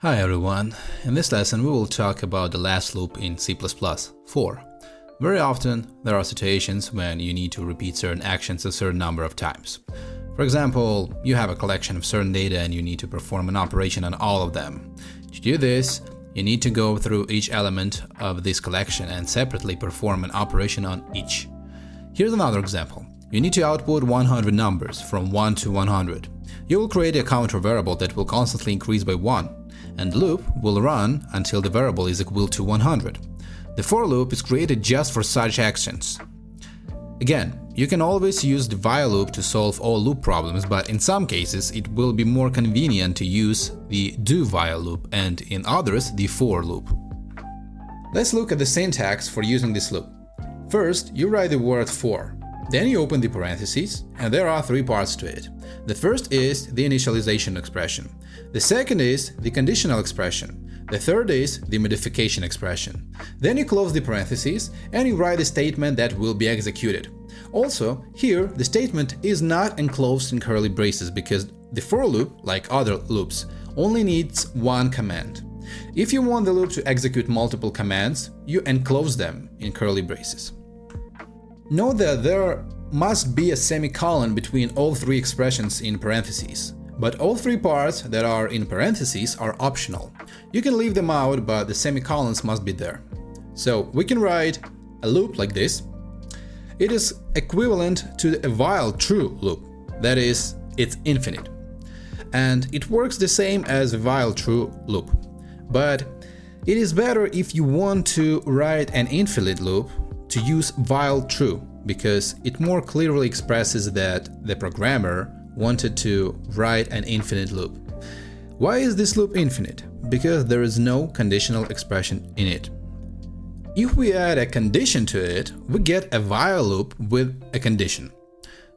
Hi everyone, in this lesson we will talk about the last loop in C++, for. Very often there are situations when you need to repeat certain actions a certain number of times. For example, you have a collection of certain data and you need to perform an operation on all of them. To do this, you need to go through each element of this collection and separately perform an operation on each. Here's another example. You need to output 100 numbers from 1 to 100. You will create a counter variable that will constantly increase by 1. And the loop will run until the variable is equal to 100. The for loop is created just for such actions. Again, you can always use the while loop to solve all loop problems, but in some cases it will be more convenient to use the do while loop and in others the for loop. Let's look at the syntax for using this loop. First, you write the word for. Then you open the parentheses, and there are three parts to it. The first is the initialization expression. The second is the conditional expression. The third is the modification expression. Then you close the parentheses and you write a statement that will be executed. Also, here the statement is not enclosed in curly braces because the for loop, like other loops, only needs one command. If you want the loop to execute multiple commands, you enclose them in curly braces. Note that there must be a semicolon between all three expressions in parentheses, but all three parts that are in parentheses are optional. You can leave them out, but the semicolons must be there. So we can write a loop like this. It is equivalent to a while true loop, that is, it's infinite. And it works the same as a while true loop. But it is better if you want to write an infinite loop to use while true, because it more clearly expresses that the programmer wanted to write an infinite loop. Why is this loop infinite? Because there is no conditional expression in it. If we add a condition to it, we get a while loop with a condition.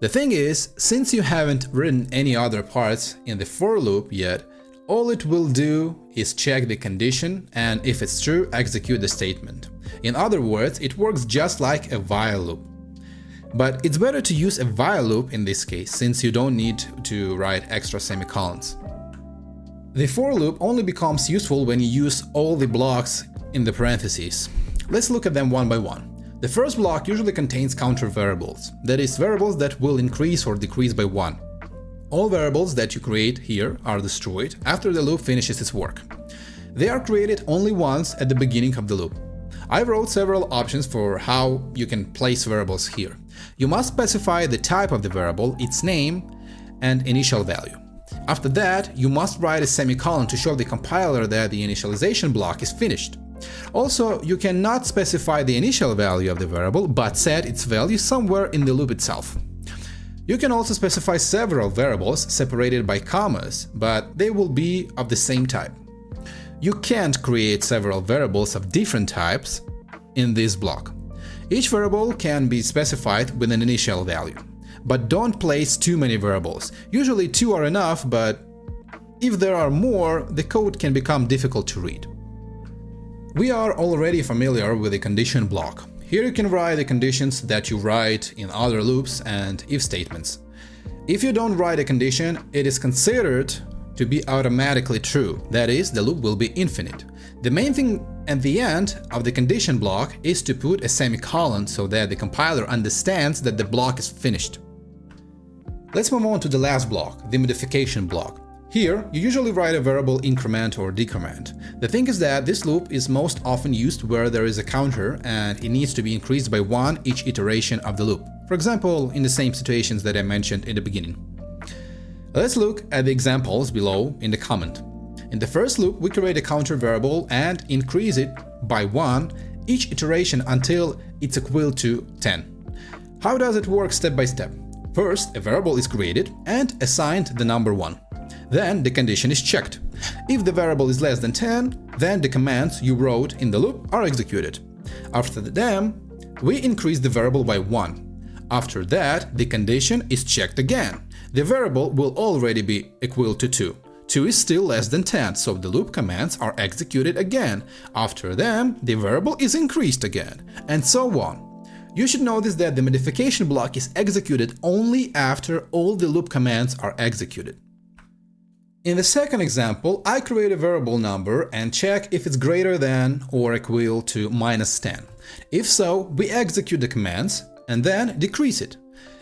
The thing is, since you haven't written any other parts in the for loop yet, all it will do is check the condition and if it's true, execute the statement. In other words, it works just like a while loop. But it's better to use a while loop in this case, since you don't need to write extra semicolons. The for loop only becomes useful when you use all the blocks in the parentheses. Let's look at them one by one. The first block usually contains counter variables, that is, variables that will increase or decrease by 1. All variables that you create here are destroyed after the loop finishes its work. They are created only once at the beginning of the loop. I wrote several options for how you can place variables here. You must specify the type of the variable, its name, and initial value. After that, you must write a semicolon to show the compiler that the initialization block is finished. Also, you cannot specify the initial value of the variable, but set its value somewhere in the loop itself. You can also specify several variables separated by commas, but they will be of the same type. You can't create several variables of different types in this block. Each variable can be specified with an initial value. But don't place too many variables. Usually 2 are enough, but if there are more, the code can become difficult to read. We are already familiar with the condition block. Here you can write the conditions that you write in other loops and if statements. If you don't write a condition, it is considered to be automatically true, that is, the loop will be infinite. The main thing at the end of the condition block is to put a semicolon so that the compiler understands that the block is finished. Let's move on to the last block, the modification block. Here, you usually write a variable increment or decrement. The thing is that this loop is most often used where there is a counter and it needs to be increased by 1 each iteration of the loop. For example, in the same situations that I mentioned in the beginning. Let's look at the examples below in the comment. In the first loop, we create a counter variable and increase it by 1 each iteration until it's equal to 10. How does it work step by step? First, a variable is created and assigned the number 1. Then the condition is checked. If the variable is less than 10, then the commands you wrote in the loop are executed. After them, we increase the variable by 1. After that, the condition is checked again. The variable will already be equal to 2. 2 is still less than 10, so the loop commands are executed again. After them, the variable is increased again, and so on. You should notice that the modification block is executed only after all the loop commands are executed. In the second example, I create a variable number and check if it's greater than or equal to -10. If so, we execute the commands and then decrease it.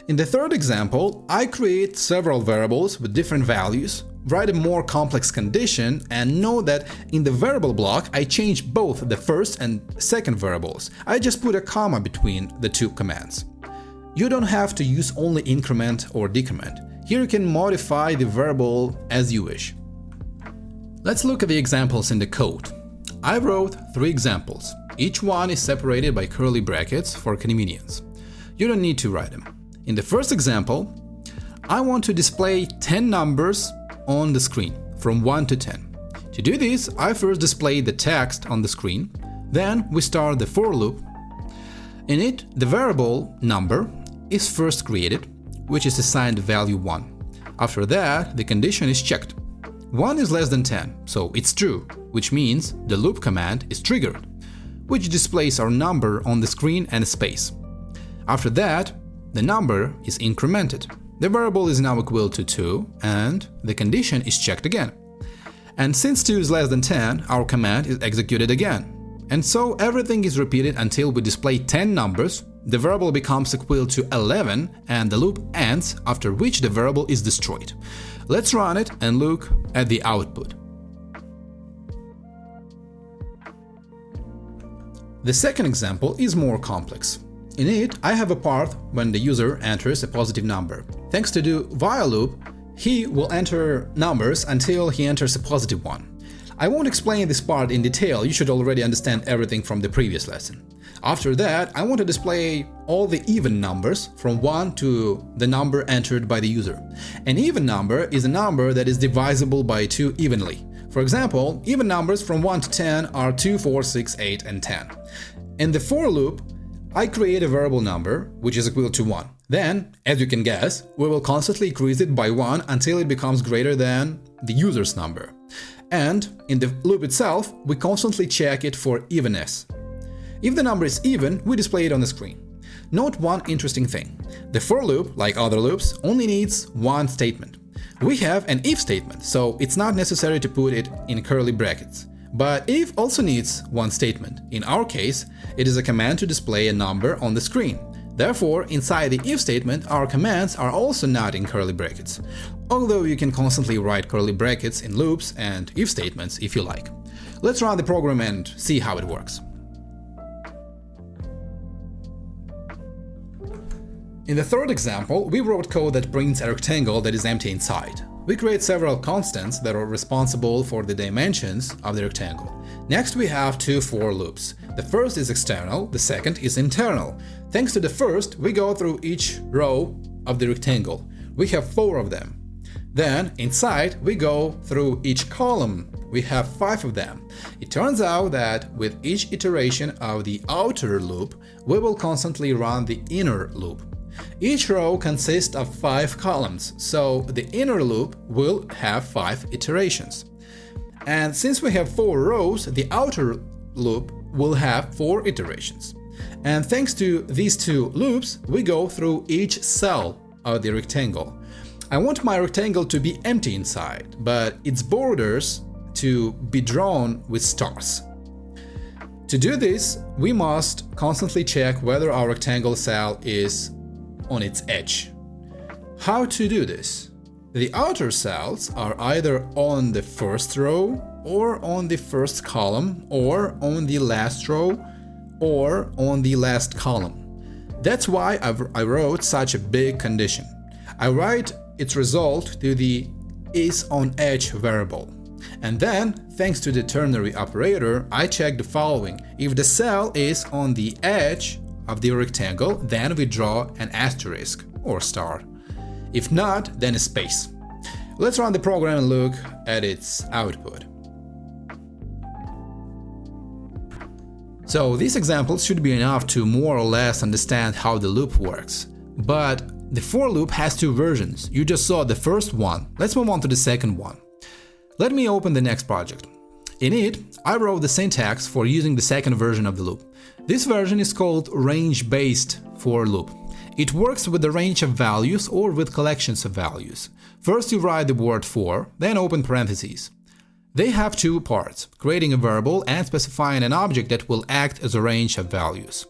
In the third example, I create several variables with different values, write a more complex condition, and know that in the variable block I change both the first and second variables. I just put a comma between the two commands. You don't have to use only increment or decrement. Here you can modify the variable as you wish. Let's look at the examples in the code. I wrote 3 examples. Each one is separated by curly brackets for convenience. You don't need to write them. In the first example, I want to display 10 numbers on the screen from 1 to 10. To do this, I first display the text on the screen, then we start the for loop. In it, the variable number is first created, which is assigned value 1. After that, the condition is checked. 1 is less than 10, so it's true, which means the loop command is triggered, which displays our number on the screen and a space. After that, the number is incremented. The variable is now equal to 2, and the condition is checked again. And since 2 is less than 10, our command is executed again. And so everything is repeated until we display 10 numbers, the variable becomes equal to 11, and the loop ends, after which the variable is destroyed. Let's run it and look at the output. The second example is more complex. In it, I have a part when the user enters a positive number. Thanks to the while loop, he will enter numbers until he enters a positive one. I won't explain this part in detail, you should already understand everything from the previous lesson. After that, I want to display all the even numbers from 1 to the number entered by the user. An even number is a number that is divisible by 2 evenly. For example, even numbers from 1 to 10 are 2, 4, 6, 8, and 10. In the for loop, I create a variable number, which is equal to 1. Then, as you can guess, we will constantly increase it by 1 until it becomes greater than the user's number. And in the loop itself, we constantly check it for evenness. If the number is even, we display it on the screen. Note one interesting thing. The for loop, like other loops, only needs one statement. We have an if statement, so it's not necessary to put it in curly brackets. But if also needs one statement. In our case, it is a command to display a number on the screen. Therefore, inside the if statement, our commands are also not in curly brackets, although you can constantly write curly brackets in loops and if statements if you like. Let's run the program and see how it works. In the third example, we wrote code that prints a rectangle that is empty inside. We create several constants that are responsible for the dimensions of the rectangle. Next, we have 2 for loops. The first is external, the second is internal. Thanks to the first, we go through each row of the rectangle. We have 4 of them. Then, inside, we go through each column. We have 5 of them. It turns out that with each iteration of the outer loop, we will constantly run the inner loop. Each row consists of 5 columns, so the inner loop will have 5 iterations. And since we have 4 rows, the outer loop will have 4 iterations. And thanks to these 2 loops, we go through each cell of the rectangle. I want my rectangle to be empty inside, but its borders to be drawn with stars. To do this, we must constantly check whether our rectangle cell is on its edge. How to do this? The outer cells are either on the first row, or on the first column, or on the last row, or on the last column. That's why I wrote such a big condition. I write its result to the isOnEdge variable. And then, thanks to the ternary operator, I check the following. If the cell is on the edge of the rectangle, then we draw an asterisk or star. If not, then a space. Let's run the program and look at its output. So these examples should be enough to more or less understand how the loop works. But the for loop has 2 versions. You just saw the first one. Let's move on to the second one. Let me open the next project. In it, I wrote the syntax for using the second version of the loop. This version is called range-based for loop. It works with a range of values or with collections of values. First you write the word for, then open parentheses. They have two parts, creating a variable and specifying an object that will act as a range of values.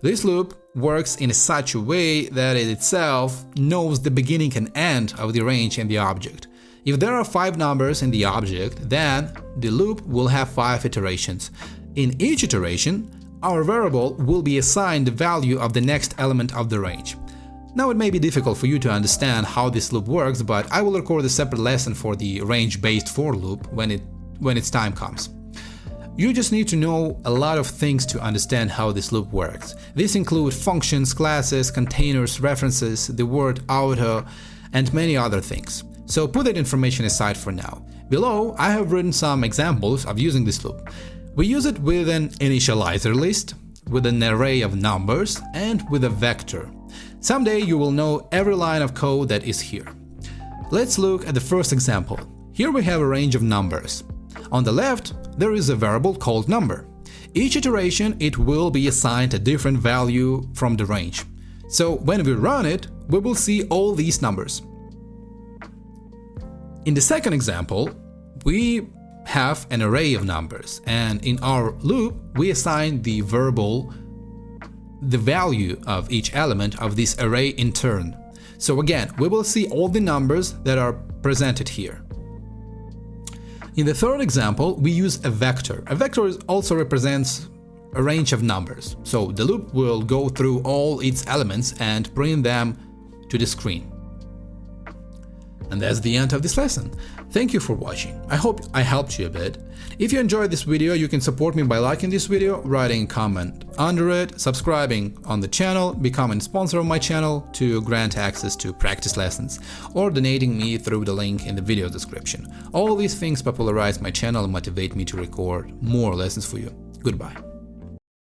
This loop works in such a way that it itself knows the beginning and end of the range in the object. If there are 5 numbers in the object, then the loop will have 5 iterations. In each iteration, our variable will be assigned the value of the next element of the range. Now it may be difficult for you to understand how this loop works, but I will record a separate lesson for the range-based for loop when its time comes. You just need to know a lot of things to understand how this loop works. These include functions, classes, containers, references, the word auto, and many other things. So put that information aside for now. Below, I have written some examples of using this loop. We use it with an initializer list, with an array of numbers, and with a vector. Someday you will know every line of code that is here. Let's look at the first example. Here we have a range of numbers. On the left, there is a variable called number. Each iteration it will be assigned a different value from the range. So when we run it, we will see all these numbers. In the second example, we have an array of numbers, and in our loop we assign the variable the value of each element of this array in turn. So again, we will see all the numbers that are presented here. In the third example, we use a vector. A vector also represents a range of numbers, so the loop will go through all its elements and bring them to the screen. And that's the end of this lesson. Thank you for watching. I hope I helped you a bit. If you enjoyed this video, you can support me by liking this video, writing a comment under it, subscribing on the channel, becoming a sponsor of my channel to grant access to practice lessons, or donating me through the link in the video description. All these things popularize my channel and motivate me to record more lessons for you. Goodbye.